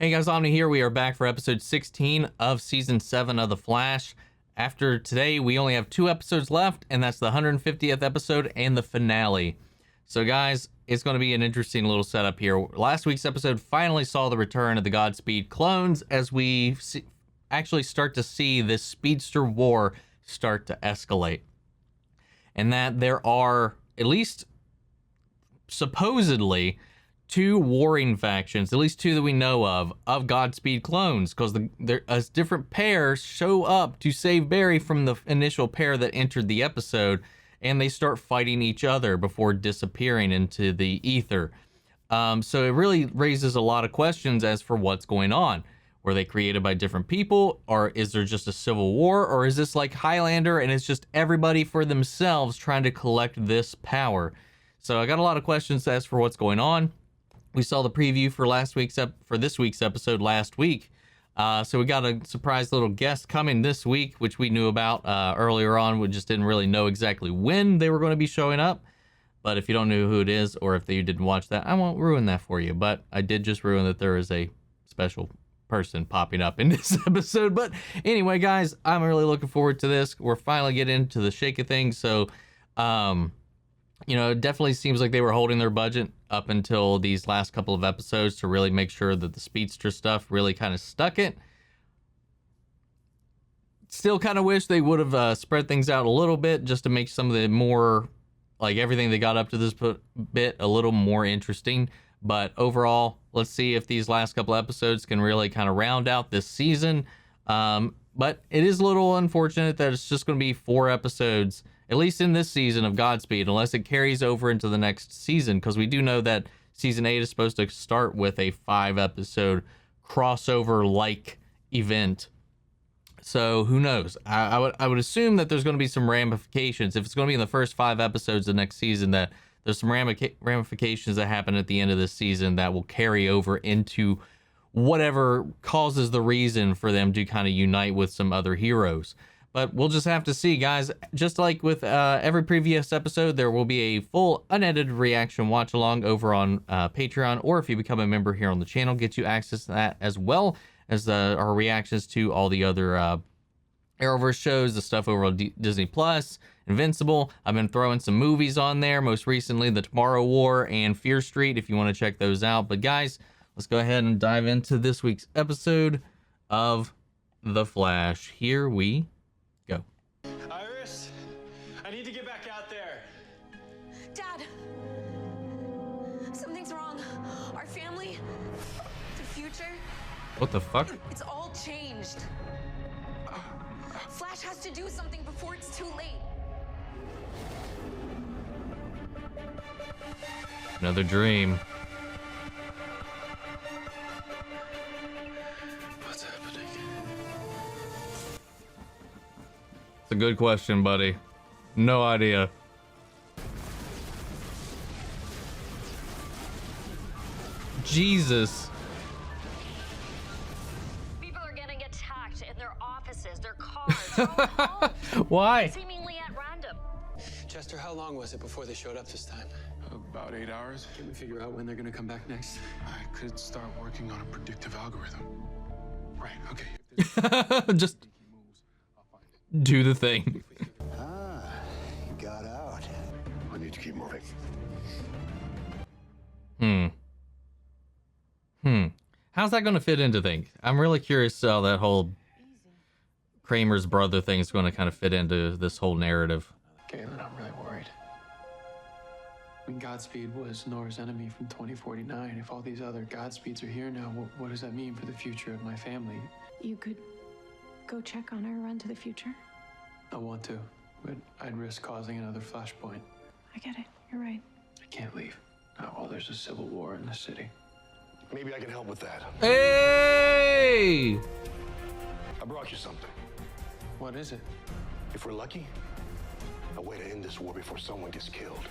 Hey guys, Omni here. We are back for episode 16 of season 7 of The Flash. After today, we only have 2 episodes left, and that's the 150th episode and the finale. So guys, it's going to be an interesting little setup here. Last week's episode finally saw the return of the Godspeed clones as we actually start to see this speedster war start to escalate. And that there are, at least supposedly, 2 warring factions, at least 2 that we know of Godspeed clones, because as different pairs show up to save Barry from the initial pair that entered the episode, and they start fighting each other before disappearing into the ether. So it really raises a lot of questions as for what's going on. Were they created by different people, or is there just a civil war, or is this like Highlander and it's just everybody for themselves trying to collect this power? So I got a lot of questions as for what's going on. We saw the preview for this week's episode last week. So we got a surprise little guest coming this week, which we knew about earlier on. We just didn't really know exactly when they were going to be showing up. But if you don't know who it is, or if you didn't watch that, I won't ruin that for you. But I did just ruin that there is a special person popping up in this episode. But anyway, guys, I'm really looking forward to this. We're finally getting into the shake of things. So, you know, it definitely seems like they were holding their budget up until these last couple of episodes to really make sure that the speedster stuff really kind of stuck it. Still kind of wish they would have spread things out a little bit just to make some of the more, like everything they got up to this bit a little more interesting. But overall, let's see if these last couple episodes can really kind of round out this season. But it is a little unfortunate that it's just going to be 4 episodes, at least in this season of Godspeed, unless it carries over into the next season, because we do know that season 8 is supposed to start with a 5-episode crossover-like event. So who knows? I would assume that there's going to be some ramifications. If it's going to be in the first 5 episodes of next season, that there's some ramifications that happen at the end of this season that will carry over into whatever causes the reason for them to kind of unite with some other heroes. But we'll just have to see, guys. Just like with every previous episode, there will be a full unedited reaction watch along over on Patreon, or if you become a member here on the channel, get you access to that, as well as our reactions to all the other Arrowverse shows, the stuff over on Disney Plus, Invincible. I've been throwing some movies on there, most recently The Tomorrow War and Fear Street, if you want to check those out. But guys, let's go ahead and dive into this week's episode of The Flash. Here we go. Iris, I need to get back out there. Dad, something's wrong. Our family, the future, What the fuck? it's all changed. Flash has to do something before it's too late. Another dream. What's happening? It's a good question, buddy. No idea. Jesus. People are getting attacked in their offices, their cars, their own homes, Why? seemingly at random. Chester, how long was it before they showed up this time? About 8 hours. Can we figure out when they're gonna come back next? I could start working on a predictive algorithm. Right, okay. If there's Just sneaky moves, I'll find it. do the thing. Ah, you got out. I need to keep moving. How's that going to fit into things? I'm really curious how that whole Kramer's brother thing is going to kind of fit into this whole narrative. Kayla, I'm really worried. When Godspeed was Nora's enemy from 2049, if all these other Godspeeds are here now, what does that mean for the future of my family? You could go check on her, run to the future. I want to, but I'd risk causing another flashpoint. I get it. You're right. I can't leave. Not while there's a civil war in the city. Maybe I can help with that. Hey! I brought you something. What is it? If we're lucky, a way to end this war before someone gets killed.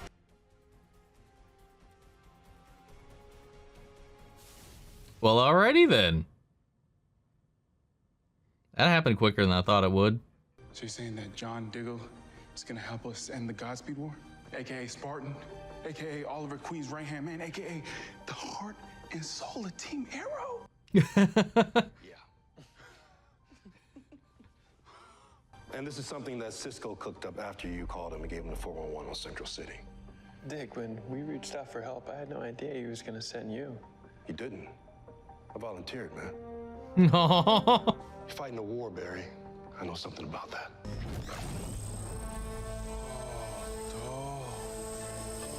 Well, alrighty then. That happened quicker than I thought it would. So you're saying that John Diggle is gonna help us end the Godspeed War? AKA Spartan, AKA Oliver Queen's right-hand man, AKA the heart and soul of Team Arrow? Yeah. And this is something that Cisco cooked up after you called him and gave him the 411 on Central City. Dick, when we reached out for help, I had no idea he was gonna send you. He didn't. I volunteered, man. No. You're fighting a war, Barry. I know something about that. Oh.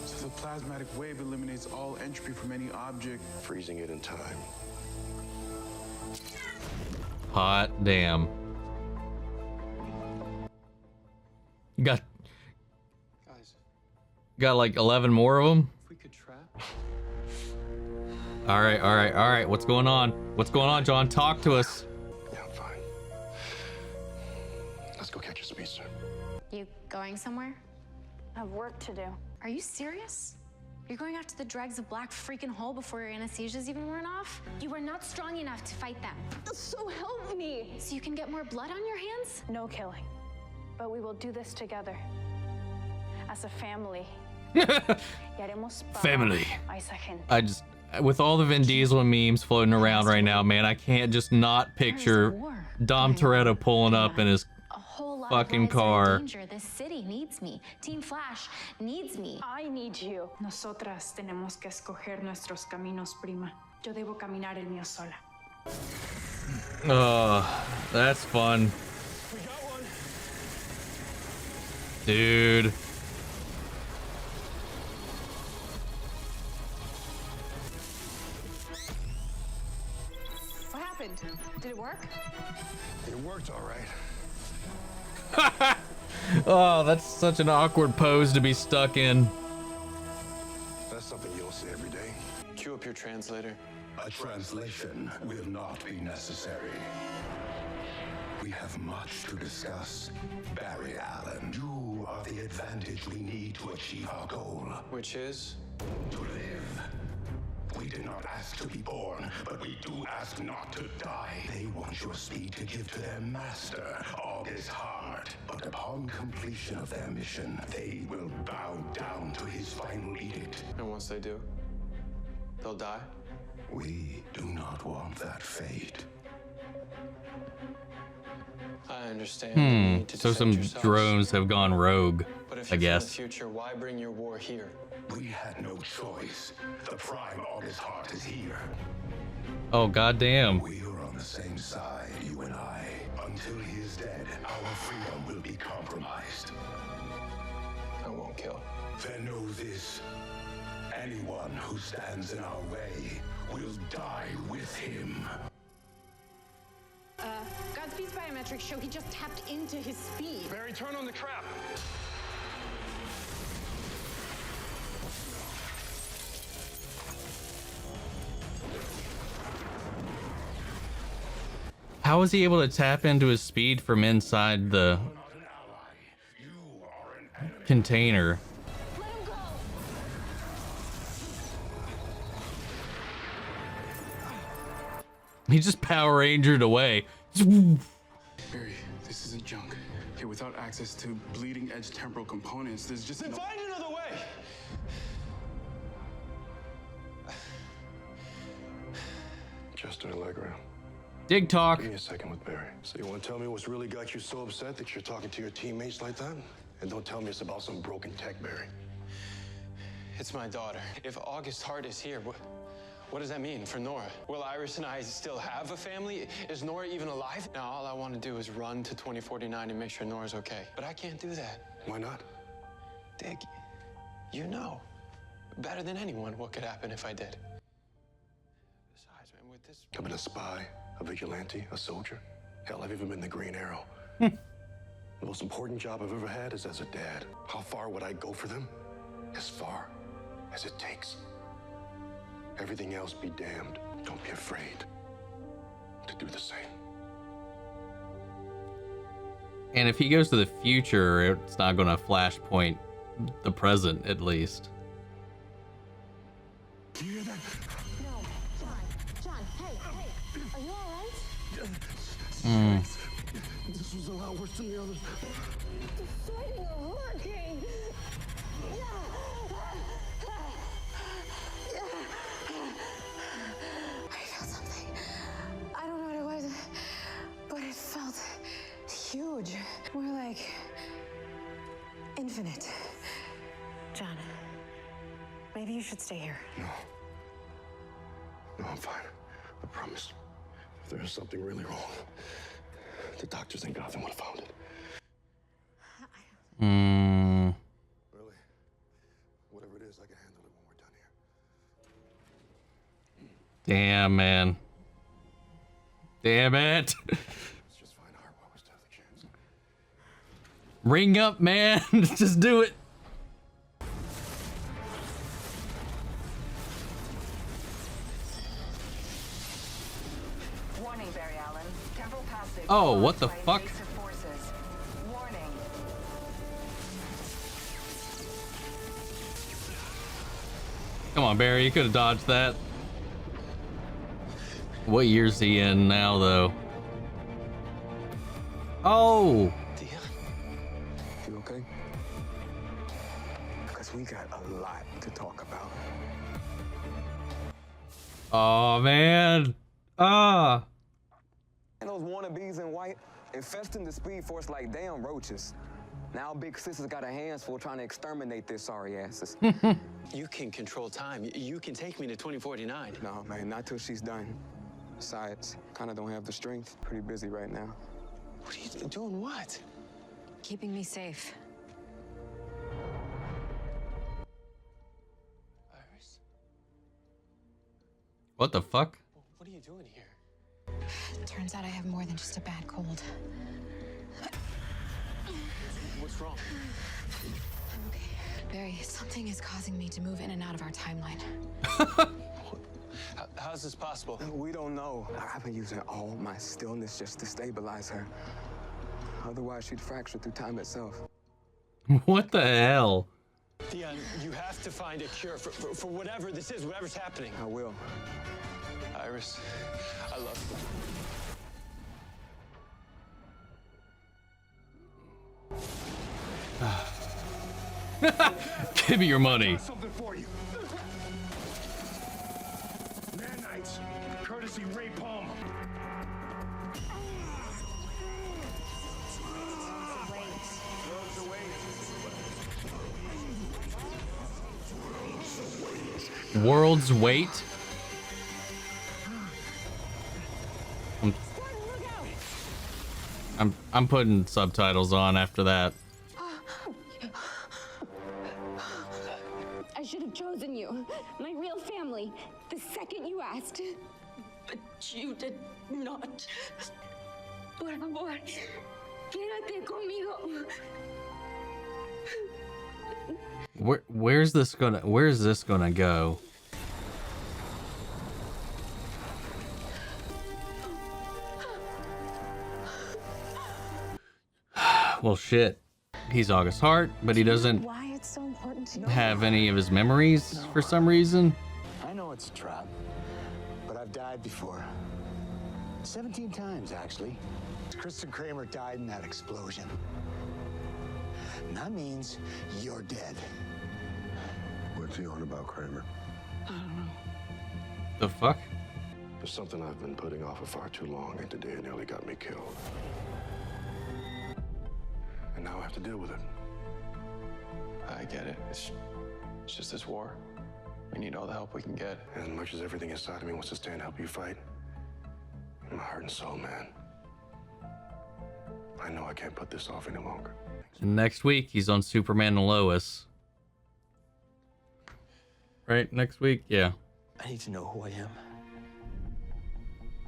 So the plasmatic wave eliminates all entropy from any object. Freezing it in time. Hot damn. Got Guys, like 11 more of them. if we could trap. All right. What's going on? What's going on, John? Talk to us. Yeah, I'm fine. Let's go catch a speedster. You going somewhere? I have work to do. Are you serious? You're going out to the dregs of Black freaking Hole before your anesthesia's even worn off? You were not strong enough to fight them. So help me! So you can get more blood on your hands? No killing. But we will do this together. As a family. Family. With all the Vin Diesel memes floating around right now, man, I can't just not picture Dom Toretto pulling up in his A whole lot fucking of lives are car. in danger. This city needs me. Team Flash needs me. I need you. Nosotras tenemos que escoger nuestros caminos, prima. Yo debo caminar el mío sola. Oh, that's fun. Dude. What happened? Did it work? It worked all right. Oh, that's such an awkward pose to be stuck in. That's something you don't see every day. Cue up your translator. A translation will not be necessary. We have much to discuss. Barry Allen, you are the advantage we need to achieve our goal. Which is? To live. We did not ask to be born, but we do ask not to die. They want your speed to give to their master, August Hart. But upon completion of their mission, they will bow down to his final edict. And once they do, they'll die? We do not want that fate. I understand. You need to So defend some yourselves. drones have gone rogue, But if I you're guess. from the future, why bring your war here? We had no choice. The prime August Hart is here. Oh, goddamn. We are on the same side, you and I. Until he is dead, our freedom will be compromised. I won't kill. Then know this. Anyone who stands in our way will die with him. Godspeed's biometrics show he just tapped into his speed. Barry, turn on the trap. How was he able to tap into his speed from inside the Not an ally. You are an enemy. container? Let him go! He just Power Rangered away. Barry, this isn't junk. Okay, without access to bleeding edge temporal components, there's just no... Find another way! Just an Allegra. Dig talk. Give me a second with Barry. So you want to tell me what's really got you so upset that you're talking to your teammates like that? And don't tell me it's about some broken tech, Barry. It's my daughter. If August Hart is here, what does that mean for Nora? Will Iris and I still have a family? Is Nora even alive? Now, all I want to do is run to 2049 and make sure Nora's okay. But I can't do that. Why not? Dig, you know better than anyone what could happen if I did. Besides, man, with this... I've been a spy, a vigilante, a soldier. Hell, I've even been the Green Arrow. The most important job I've ever had is as a dad. How far would I go for them? As far as it takes. Everything else be damned. Don't be afraid to do the same. And if he goes to the future, it's not going to flashpoint the present, at least. No, John, hey, are you all right? This was a lot worse than the others. The fighting are working! I felt something. Maybe you should stay here. No. No, I'm fine. I promise. If there is something really wrong, the doctors in Gotham would have found it. Really? Whatever it is, I can handle it when we're done here. Damn, man. Damn it. Let's just find Hart while we still have the chance. Ring up, man. Just do it. Warning, Barry Allen. Temporal passage. Oh, what the fuck? Forces. Warning. Come on, Barry. You could have dodged that. What year's he in now, though? Oh! You okay? Because we got a lot to talk about. Oh, man. Ah! And those wannabes in white infesting the Speed Force like damn roaches. Now Big Sister's got her hands full trying to exterminate their sorry asses. You can control time. You can take me to 2049. No, man, not till she's done. Besides, kind of don't have the strength. Pretty busy right now. What are you doing? What? Keeping me safe. Iris? What the fuck? What are you doing here? Turns out I have more than just a bad cold. What's wrong? I'm okay. Barry, something is causing me to move in and out of our timeline. How's this possible? We don't know. I've been using all my stillness just to stabilize her. Otherwise, she'd fracture through time itself. What the hell? Dion, you have to find a cure for whatever this is, whatever's happening. I will. Iris, I love you. Give me your money. Something for you. Nanites, courtesy Ray Palmer. World's weight. I'm putting subtitles on after that. I should have chosen you, my real family, the second you asked. But you did not. Por favor, quédate conmigo. Where is this gonna go? Well, shit. He's August Hart, but he doesn't Why it's so important to have any of his memories for some reason. I know it's a trap, but I've died before. 17 times, actually. Kristen Kramer died in that explosion. And that means you're dead. What's he on about, Kramer? I don't know. The fuck? There's something I've been putting off for far too long, and today it nearly got me killed. And now I have to deal with it. I get it. It's just this war. We need all the help we can get. As much as everything inside of me wants to stay and help you fight, my heart and soul, man. I know I can't put this off any longer. Next week, he's on Superman and Lois. Right? Next week? Yeah. I need to know who I am.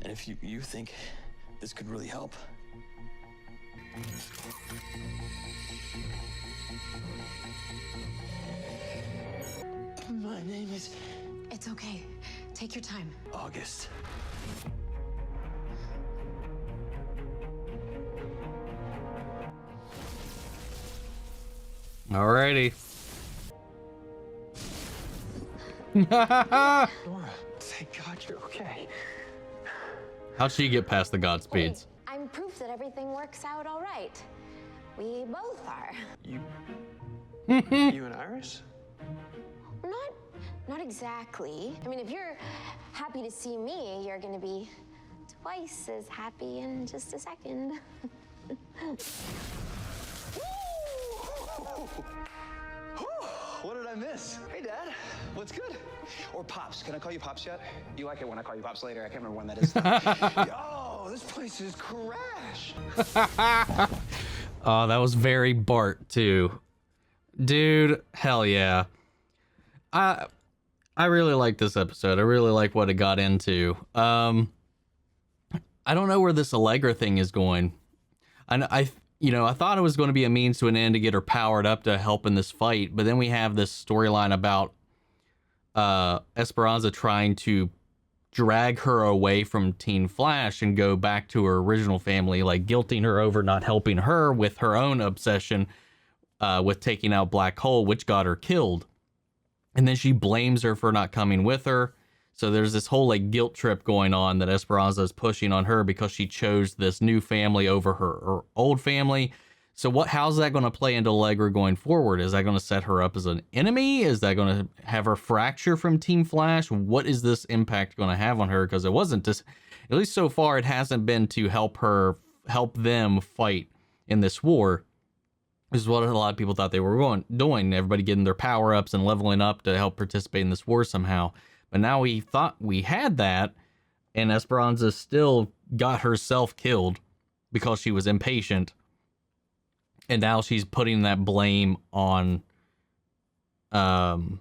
And if you think this could really help. My name is... It's okay. Take your time. August. Alrighty. Nora, thank God you're okay. How'd she get past the Godspeeds? Hey, I'm proof that everything works out all right. We both are. You and Iris? Not exactly. I mean, if you're happy to see me, you're gonna be twice as happy in just a second. What did I I miss? Hey, Dad. What's good? Or Pops. Can I call you Pops yet? You like it when I call you Pops later. I can't remember when that is. Yo, this place is crash. Oh, that was very Bart too. Dude, hell yeah. I really like this episode. I really like what it got into. I don't know where this Allegra thing is going. I thought it was going to be a means to an end to get her powered up to help in this fight, but then we have this storyline about Esperanza trying to drag her away from Teen Flash and go back to her original family, like guilting her over not helping her with her own obsession with taking out Black Hole, which got her killed. And then she blames her for not coming with her. So there's this whole like guilt trip going on that Esperanza is pushing on her because she chose this new family over her old family. So how's that going to play into Allegra going forward? Is that going to set her up as an enemy? Is that going to have her fracture from Team Flash? What is this impact going to have on her? Because it wasn't just, at least so far, it hasn't been to help them fight in this war. This is what a lot of people thought they were doing. Everybody getting their power ups and leveling up to help participate in this war somehow. But now we thought we had that, and Esperanza still got herself killed because she was impatient. And now she's putting that blame on Allegra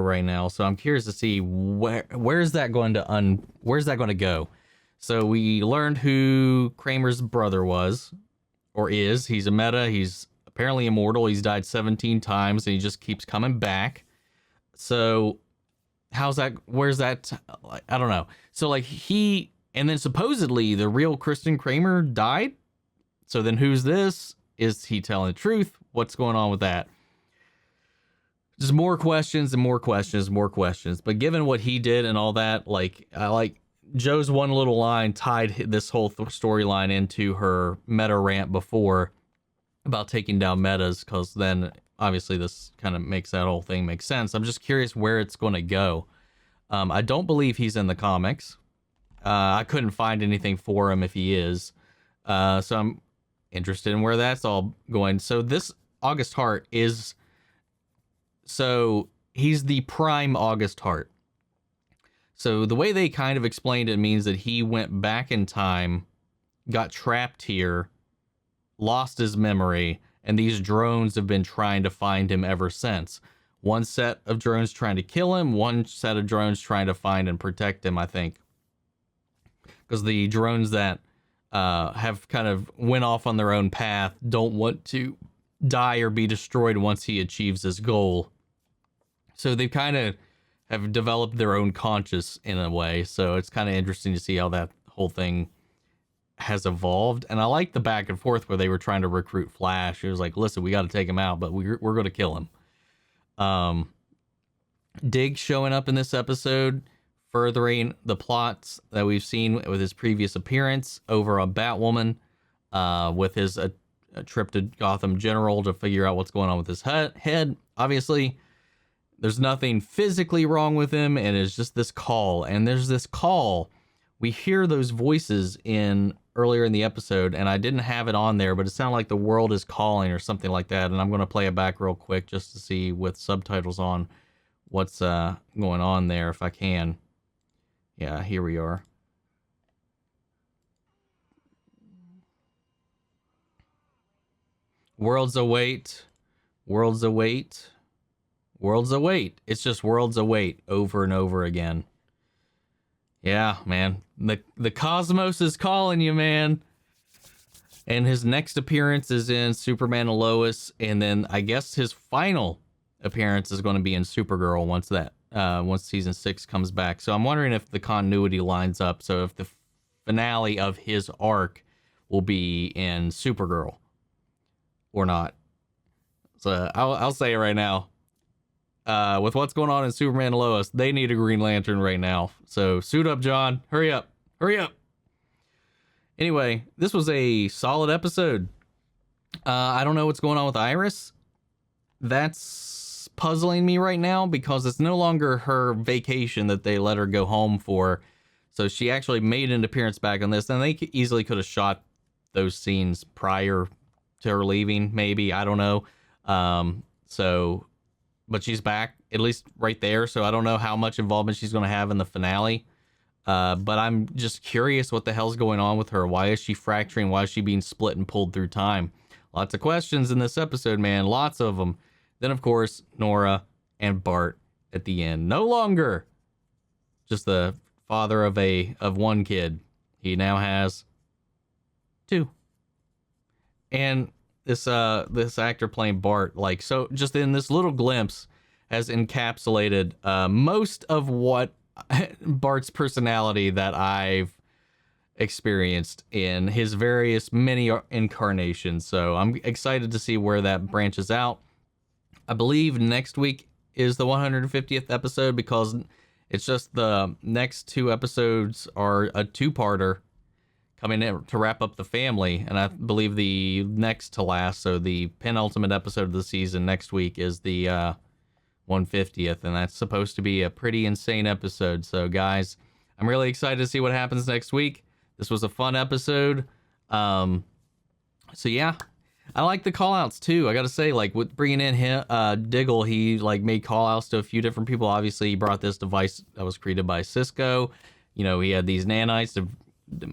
right now. So I'm curious to see where's that going to go. So we learned who Kramer's brother was, or is. He's a meta. He's apparently immortal. He's died 17 times, and he just keeps coming back. So where's that? I don't know. So like and then supposedly the real Kristen Kramer died. So then who's this? Is he telling the truth? What's going on with that? Just more questions and more questions, more questions. But given what he did and all that, I like Joe's one little line tied this whole storyline into her meta rant before about taking down metas, because then obviously this kind of makes that whole thing make sense. I'm just curious where it's going to go. I don't believe he's in the comics. I couldn't find anything for him if he is. So I'm interested in where that's all going. So this August Hart he's the prime August Hart. So the way they kind of explained it means that he went back in time, got trapped here, lost his memory, and these drones have been trying to find him ever since. One set of drones trying to kill him, one set of drones trying to find and protect him, I think. Because the drones that have kind of went off on their own path don't want to die or be destroyed once he achieves his goal. So they kind of have developed their own conscience in a way. So it's kind of interesting to see how that whole thing has evolved. And I like the back and forth where they were trying to recruit Flash. It was like, listen, we got to take him out, but we're going to kill him. Dig showing up in this episode, furthering the plots that we've seen with his previous appearance over a Batwoman, with his a trip to Gotham General to figure out what's going on with his head. Obviously, there's nothing physically wrong with him, and it's just this call. And there's this call. We hear those voices earlier in the episode, and I didn't have it on there, but it sounded like the world is calling or something like that. And I'm going to play it back real quick just to see with subtitles on what's going on there if I can. Yeah, here we are. Worlds await, worlds await, worlds await. It's just worlds await over and over again. Yeah, man. The cosmos is calling you, man. And his next appearance is in Superman and Lois, and then I guess his final appearance is going to be in Supergirl once season 6 comes back. So I'm wondering if the continuity lines up. So if the finale of his arc will be in Supergirl or not. So I'll say it right now. With what's going on in Superman and Lois, they need a Green Lantern right now. So suit up, John. Hurry up. Hurry up. Anyway, this was a solid episode. I don't know what's going on with Iris. That's puzzling me right now because it's no longer her vacation that they let her go home for. So she actually made an appearance back on this, and they easily could have shot those scenes prior to her leaving, maybe. I don't know. So, but she's back, at least right there. So I don't know how much involvement she's going to have in the finale. But I'm just curious what the hell's going on with her. Why is she fracturing? Why is she being split and pulled through time? Lots of questions in this episode, man. Lots of them. Then, of course, Nora and Bart at the end. No longer just the father of one kid. He now has two. And this actor playing Bart, like, so just in this little glimpse, has encapsulated most of what Bart's personality that I've experienced in his various many incarnations. So I'm excited to see where that branches out. I believe next week is the 150th episode, because it's just the next two episodes are a two-parter coming in to wrap up the family. And I believe the next to last, so the penultimate episode of the season next week is the 150th, and that's supposed to be a pretty insane episode. So guys, I'm really excited to see what happens next week. This was a fun episode. So yeah, I like the call outs too. I gotta say, like, with bringing in him, Diggle, he like made call outs to a few different people. Obviously he brought this device that was created by Cisco. You know, he had these nanites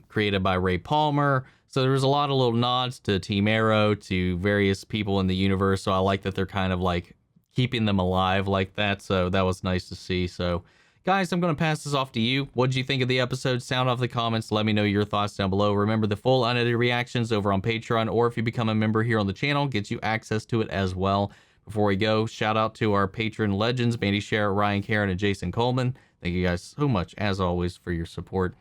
created by Ray Palmer. So there was a lot of little nods to Team Arrow, to various people in the universe. So I like that they're kind of like keeping them alive like that. So that was nice to see. So guys, I'm going to pass this off to you. What did you think of the episode? Sound off the comments. Let me know your thoughts down below. Remember, the full unedited reactions over on Patreon, or if you become a member here on the channel, gets you access to it as well. Before we go, shout out to our patron legends, Mandy Sherritt, Ryan Karen, and Jason Coleman. Thank you guys so much, as always, for your support.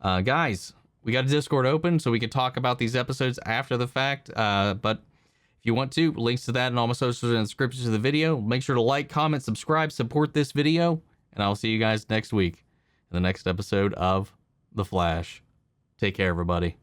Guys, we got a Discord open so we can talk about these episodes after the fact. But if you want to, links to that and all my socials in the description of the video. Make sure to like, comment, subscribe, support this video, and I'll see you guys next week in the next episode of The Flash. Take care, everybody.